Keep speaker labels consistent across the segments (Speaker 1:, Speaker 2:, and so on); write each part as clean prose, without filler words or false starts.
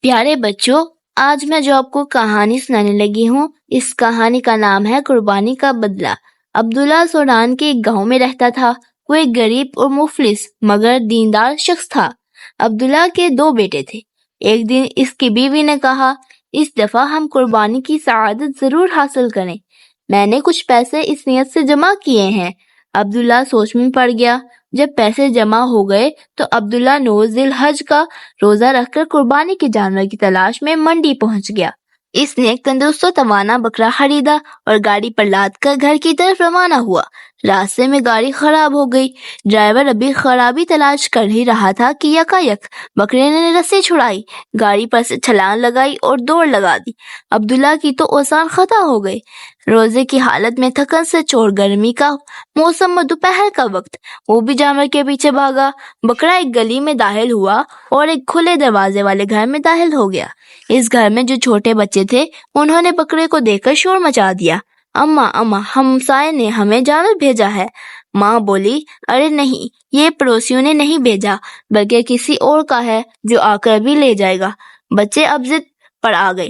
Speaker 1: پیارے بچوں، آج میں جو آپ کو کہانی سنانے لگی ہوں، اس کہانی کا نام ہے قربانی کا بدلہ۔ عبداللہ سوڈان کے ایک گاؤں میں رہتا تھا۔ وہ ایک غریب اور مفلس مگر دیندار شخص تھا۔ عبداللہ کے 2 بیٹے تھے۔ ایک دن اس کی بیوی نے کہا، اس دفعہ ہم قربانی کی سعادت ضرور حاصل کریں۔ میں نے کچھ پیسے اس نیت سے جمع کیے ہیں۔ عبداللہ سوچ میں پڑ گیا۔ جب پیسے جمع ہو گئے تو عبداللہ 9 ذی الحج کا روزہ رکھ کر قربانی کے جانور کی تلاش میں منڈی پہنچ گیا۔ اس نے ایک تندرست و توانا بکرا خریدا اور گاڑی پر لاد کر گھر کی طرف روانہ ہوا۔ راستے میں گاڑی خراب ہو گئی۔ ڈرائیور ابھی خرابی تلاش کر ہی رہا تھا کہ یکایک بکرے نے رسی چھڑائی، گاڑی پر سے چھلانگ لگائی اور دوڑ لگا دی۔ عبداللہ کی تو اوزان خطا ہو گئے۔ روزے کی حالت میں تھکن سے چور، گرمی کا موسم اور دوپہر کا وقت، وہ بھی جانور کے پیچھے بھاگا۔ بکرا ایک گلی میں داخل ہوا اور ایک کھلے دروازے والے گھر میں داخل ہو گیا۔ اس گھر میں جو چھوٹے بچے تھے، انہوں نے بکرے کو دیکھ کر شور مچا دیا۔ اماں ہمسائے نے ہمیں جانور بھیجا ہے۔ ماں بولی، ارے نہیں، یہ پڑوسیوں نے نہیں بھیجا بلکہ کسی اور کا ہے جو آ کر بھی لے جائے گا۔ بچے اب ضد پر آ گئے،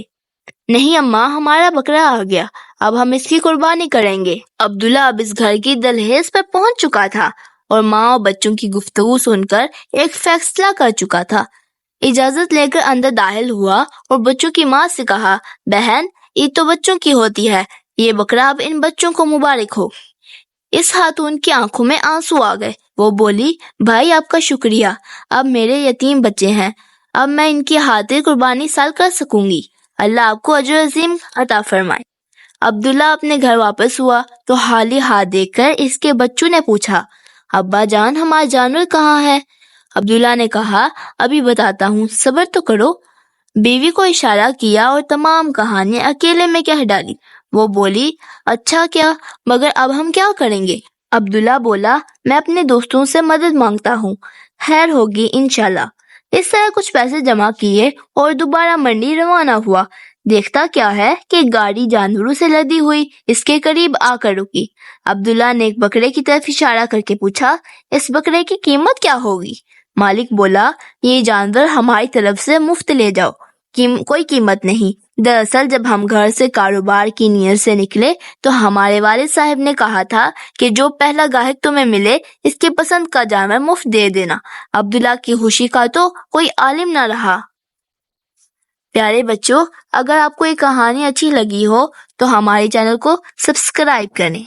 Speaker 1: نہیں اماں، ہمارا بکرا آ گیا، اب ہم اس کی قربانی کریں گے۔ عبداللہ اب اس گھر کی دہلیز پر پہنچ چکا تھا اور ماں اور بچوں کی گفتگو سن کر ایک فیصلہ کر چکا تھا۔ اجازت لے کر اندر داخل ہوا اور بچوں کی ماں سے کہا، بہن، عید تو بچوں کی ہوتی ہے، یہ بکرا اب ان بچوں کو مبارک ہو۔ اس خاتون کی آنکھوں میں آنسو آ گئے۔ وہ بولی، بھائی آپ کا شکریہ، اب میرے یتیم بچے ہیں، اب میں ان کی خاطر قربانی سال کر سکوں گی، اللہ آپ کو اجر عظیم عطا فرمائے۔ عبداللہ اپنے گھر واپس ہوا تو خالی ہاتھ دیکھ کر اس کے بچوں نے پوچھا، ابا جان، ہمارا جانور کہاں ہے؟ عبداللہ نے کہا، ابھی بتاتا ہوں، صبر تو کرو۔ بیوی کو اشارہ کیا اور تمام کہانی اکیلے میں کہہ ڈالی۔ وہ بولی، اچھا کیا، مگر اب ہم کیا کریں گے؟ عبداللہ بولا، میں اپنے دوستوں سے مدد مانگتا ہوں، خیر ہوگی انشاءاللہ۔ اس طرح کچھ پیسے جمع کیے اور دوبارہ منڈی روانہ ہوا۔ دیکھتا کیا ہے کہ گاڑی جانوروں سے لدی ہوئی اس کے قریب آ کر رکی۔ عبداللہ نے ایک بکرے کی طرف اشارہ کر کے پوچھا، اس بکرے کی قیمت کیا ہوگی؟ مالک بولا، یہ جانور ہماری طرف سے مفت لے جاؤ، کوئی قیمت نہیں۔ دراصل جب ہم گھر سے کاروبار کی نیت سے نکلے تو ہمارے والد صاحب نے کہا تھا کہ جو پہلا گاہک تمہیں ملے اس کی پسند کا جانور مفت دے دینا۔ عبداللہ کی خوشی کا تو کوئی عالم نہ رہا۔ پیارے بچوں، اگر آپ کو یہ کہانی اچھی لگی ہو تو ہمارے چینل کو سبسکرائب کریں۔